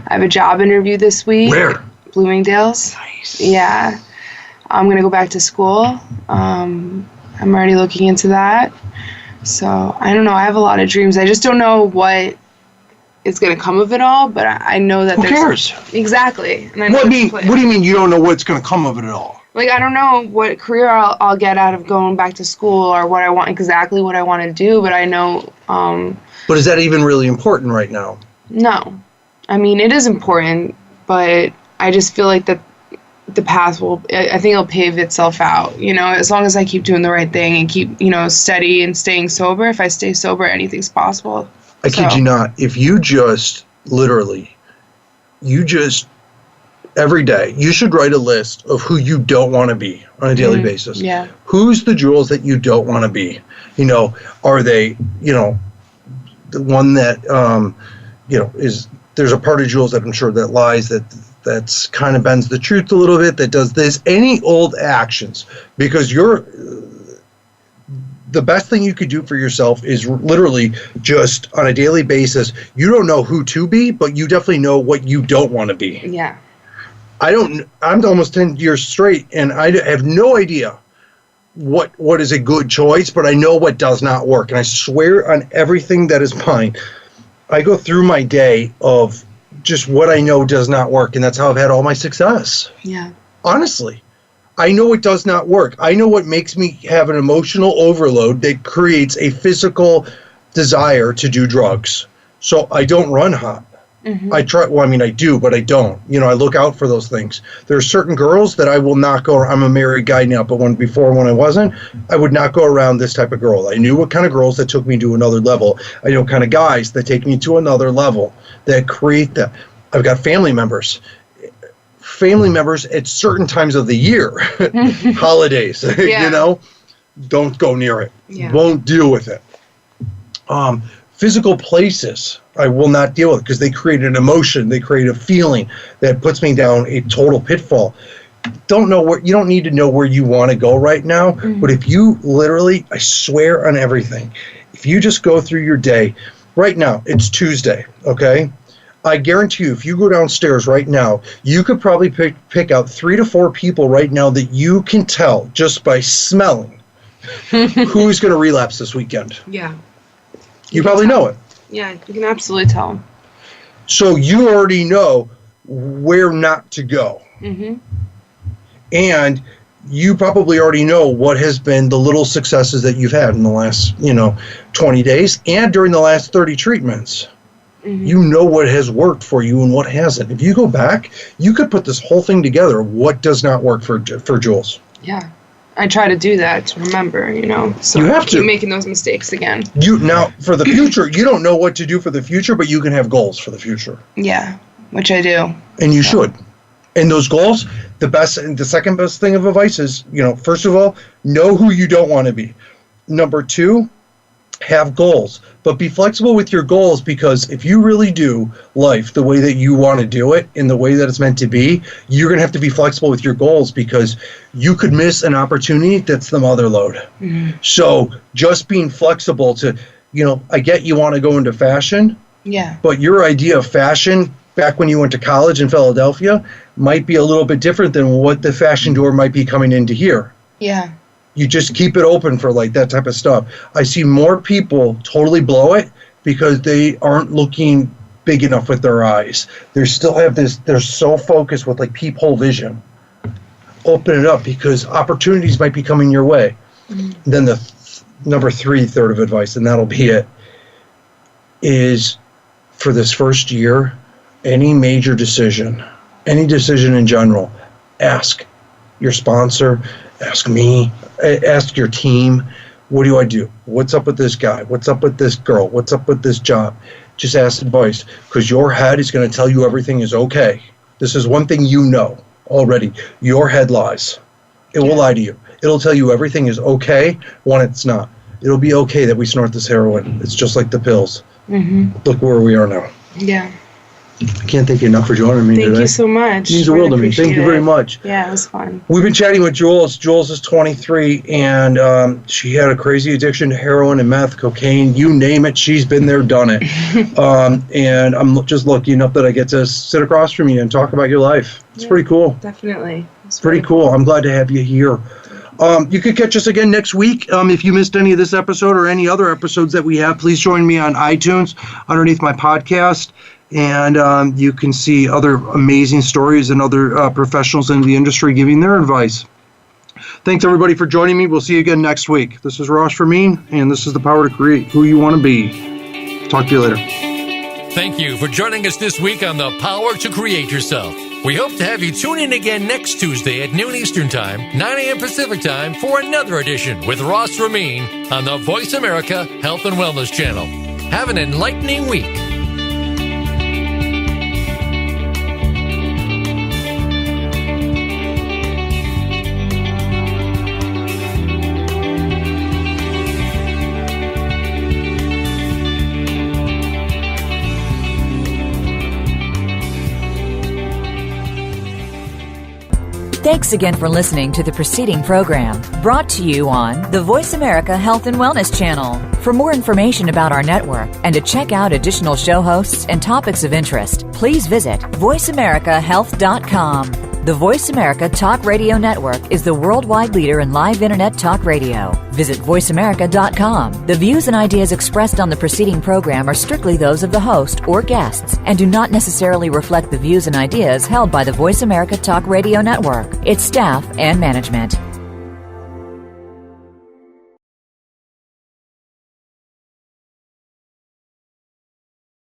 I have a job interview this week. Where? Bloomingdale's. Nice. Yeah. I'm going to go back to school. I'm already looking into that. So, I don't know. I have a lot of dreams. I just don't know what is going to come of it all, but I know that Who cares? Exactly. And I know What do you mean you don't know what's going to come of it at all? Like, I don't know what career I'll get out of going back to school or what I want to do, but I know... But is that even really important right now? No. I mean, it is important, but I just feel like that the path I think it'll pave itself out, as long as I keep doing the right thing and keep, steady and staying sober. If I stay sober, anything's possible. I kid you not. If you every day, you should write a list of who you don't want to be on a daily basis. Yeah. Who's the Jules that you don't want to be? Are they, the one that, there's a part of Jules that I'm sure that lies, that that's kind of bends the truth a little bit, that does this, any old actions, because the best thing you could do for yourself is literally just on a daily basis. You don't know who to be, but you definitely know what you don't want to be. Yeah. I'm almost 10 years straight, and I have no idea what is a good choice, but I know what does not work. And I swear on everything that is mine, I go through my day of just what I know does not work, and that's how I've had all my success. Yeah. Honestly, I know it does not work. I know what makes me have an emotional overload that creates a physical desire to do drugs. So I don't run hot. Mm-hmm. I try. Well, I mean, I do, but I don't. I look out for those things. There are certain girls that I will not go. I'm a married guy now, but when I wasn't, I would not go around this type of girl. I knew what kind of girls that took me to another level. I know kind of guys that take me to another level, that create that. I've got family members at certain times of the year, holidays, don't go near it. Yeah. Won't deal with it. Physical places I will not deal with because they create an emotion, they create a feeling that puts me down a total pitfall. You don't need to know where you want to go right now, but if you literally, I swear on everything, if you just go through your day, right now, it's Tuesday, okay? I guarantee you, if you go downstairs right now, you could probably pick out 3 to 4 people right now that you can tell just by smelling who's going to relapse this weekend. Yeah. You probably know it. Yeah, you can absolutely tell. So you already know where not to go. Mm-hmm. And you probably already know what has been the little successes that you've had in the last, 20 days and during the last 30 treatments. Mm-hmm. You know what has worked for you and what hasn't. If you go back, you could put this whole thing together. What does not work for Jules? Yeah. I try to do that to remember, so you have I keep to. making those mistakes again. Now, for the future, you don't know what to do for the future, but you can have goals for the future. Yeah, which I do. And you should. And those goals, the second best thing of advice is, first of all, know who you don't want to be. Number 2, have goals, but be flexible with your goals, because if you really do life the way that you want to do it in the way that it's meant to be, you're going to have to be flexible with your goals, because you could miss an opportunity that's the mother load. Mm-hmm. So just being flexible to, I get you want to go into fashion, but your idea of fashion back when you went to college in Philadelphia might be a little bit different than what the fashion door might be coming into here. Yeah. You just keep it open for that type of stuff. I see more people totally blow it because they aren't looking big enough with their eyes. They still have this, they're so focused with peephole vision. Open it up, because opportunities might be coming your way. Mm-hmm. Then the number 3 third of advice, and that'll be it, is for this first year, any major decision, any decision in general, ask your sponsor, ask me, ask your team, what do I do? What's up with this guy? What's up with this girl? What's up with this job? Just ask advice, because your head is going to tell you everything is okay. This is one thing you know already. Your head lies. It will lie to you. It'll tell you everything is okay when it's not. It'll be okay that we snort this heroin. It's just like the pills. Mm-hmm. Look where we are now. Yeah. I can't thank you enough for joining me today. Thank you so much. It means the world to me. Thank you very much. Yeah, it was fun. We've been chatting with Jules. Jules is 23, and she had a crazy addiction to heroin and meth, cocaine, you name it. She's been there, done it. And I'm just lucky enough that I get to sit across from you and talk about your life. It's pretty cool. Definitely. It's pretty cool. I'm glad to have you here. You could catch us again next week. If you missed any of this episode or any other episodes that we have, please join me on iTunes underneath my podcast. And you can see other amazing stories and other professionals in the industry giving their advice. Thanks, everybody, for joining me. We'll see you again next week. This is Ross Ramin, and this is The Power to Create Who You Want to Be. Talk to you later. Thank you for joining us this week on The Power to Create Yourself. We hope to have you tune in again next Tuesday at noon Eastern Time, 9 a.m. Pacific Time for another edition with Ross Ramin on the Voice America Health and Wellness Channel. Have an enlightening week. Thanks again for listening to the preceding program, brought to you on the Voice America Health and Wellness Channel. For more information about our network and to check out additional show hosts and topics of interest, please visit voiceamericahealth.com. The Voice America Talk Radio Network is the worldwide leader in live Internet talk radio. Visit voiceamerica.com. The views and ideas expressed on the preceding program are strictly those of the host or guests and do not necessarily reflect the views and ideas held by the Voice America Talk Radio Network, its staff, and management.